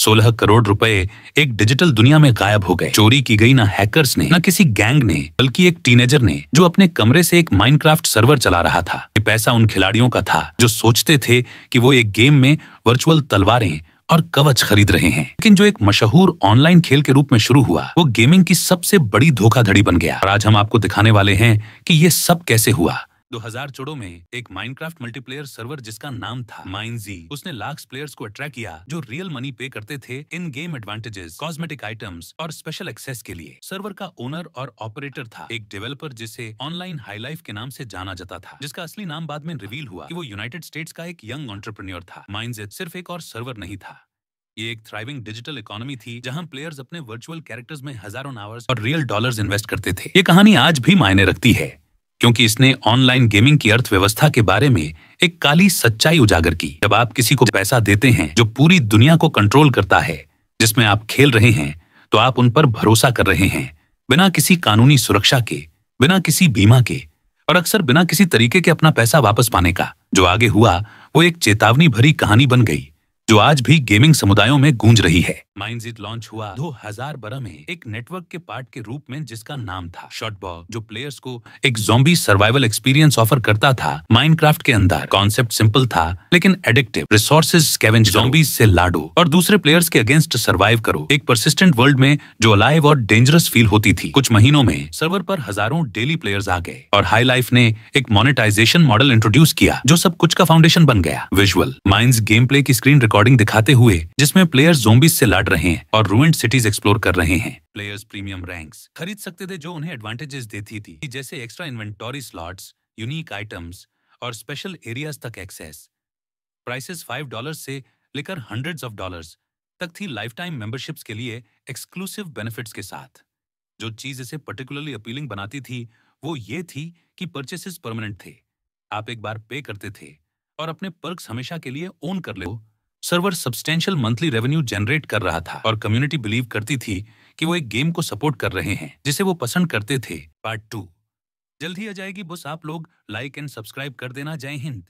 16 करोड़ रुपए एक डिजिटल दुनिया में गायब हो गए। चोरी की गई ना हैकर्स ने, ना किसी गैंग ने, बल्कि एक टीनेजर ने जो अपने कमरे से एक माइनक्राफ्ट सर्वर चला रहा था। ये पैसा उन खिलाड़ियों का था जो सोचते थे कि वो एक गेम में वर्चुअल तलवारें और कवच खरीद रहे हैं, लेकिन जो एक मशहूर ऑनलाइन खेल के रूप में शुरू हुआ वो गेमिंग की सबसे बड़ी धोखाधड़ी बन गया। और आज हम आपको दिखाने वाले हैं कि ये सब कैसे हुआ। 2014 में एक माइनक्राफ्ट मल्टीप्लेयर सर्वर जिसका नाम था माइनजी, उसने लाख प्लेयर्स को अट्रैक्ट किया जो रियल मनी पे करते थे इन गेम एडवांटेजेस, कॉस्मेटिक आइटम्स और स्पेशल एक्सेस के लिए। सर्वर का ओनर और ऑपरेटर था एक डेवलपर जिसे ऑनलाइन हाई लाइफ के नाम से जाना जाता था, जिसका असली नाम बाद में रिवील हुआ कि वो यूनाइटेड स्टेट्स का एक यंग एंटरप्रेन्योर था। माइनजी सिर्फ एक और सर्वर नहीं था, ये एक थ्राइविंग डिजिटल इकोनॉमी थी जहां प्लेयर्स अपने वर्चुअल कैरेक्टर्स में हजारों आवर्स और रियल डॉलर्स इन्वेस्ट करते थे। ये कहानी आज भी मायने रखती है क्योंकि इसने ऑनलाइन गेमिंग की अर्थव्यवस्था के बारे में एक काली सच्चाई उजागर की। जब आप किसी को पैसा देते हैं जो पूरी दुनिया को कंट्रोल करता है, जिसमें आप खेल रहे हैं, तो आप उन पर भरोसा कर रहे हैं, बिना किसी कानूनी सुरक्षा के, बिना किसी बीमा के और अक्सर बिना किसी तरीके के अपना पैसा वापस पाने का। जो आगे हुआ वो एक चेतावनी भरी कहानी बन गई जो आज भी गेमिंग समुदायों में गूंज रही है। माइनजी लॉन्च हुआ 2012 में एक नेटवर्क के पार्ट के रूप में जिसका नाम था शॉटबॉक्स, जो प्लेयर्स को एक ज़ॉम्बी सर्वाइवल एक्सपीरियंस ऑफर करता था। माइनक्राफ्ट के अंदर कॉन्सेप्ट सिंपल था लेकिन एडिक्टिव। रिसोर्सेज स्कैवेंज, ज़ॉम्बीज से लाडो और दूसरे प्लेयर्स के अगेंस्ट सर्वाइव करो, एक परसिस्टेंट वर्ल्ड में जो अलाइव और डेंजरस फील होती थी। कुछ महीनों में सर्वर पर हजारों डेली प्लेयर्स आ गए और हाई लाइफ ने एक मोनेटाइजेशन मॉडल इंट्रोड्यूस किया जो सब कुछ का फाउंडेशन बन गया। विजुअल माइंस गेम प्ले की स्क्रीन रिकॉर्डिंग दिखाते हुए जिसमें प्लेयर्स ज़ॉम्बीज से लड़ रहे हैं और रूइंड सिटीज एक्सप्लोर कर रहे हैं। प्लेयर्स प्रीमियम रैंक्स खरीद सकते थे जो उन्हें एडवांटेजेस देती थी, जैसे extra inventory slots, unique items और स्पेशल एरियाज तक एक्सेस। प्राइसेस $5 से लेकर हंड्रेड्स ऑफ डॉलर्स तक थी लाइफ टाइम मेंबरशिप्स के लिए एक्सक्लूसिव बेनिफिट्स के साथ। जो चीज इसे पर्टिकुलरली अपीलिंग बनाती थी वो ये थी कि परचेसेस परमानेंट थे। आप एक बार पे करते थे और अपने पर्क्स हमेशा के लिए ओन कर ले। Server substantial monthly revenue generate कर रहा था और कम्युनिटी बिलीव करती थी कि वो एक गेम को सपोर्ट कर रहे हैं जिसे वो पसंद करते थे। पार्ट 2 जल्द ही आ जाएगी, बस आप लोग लाइक एंड सब्सक्राइब कर देना। जय हिंद।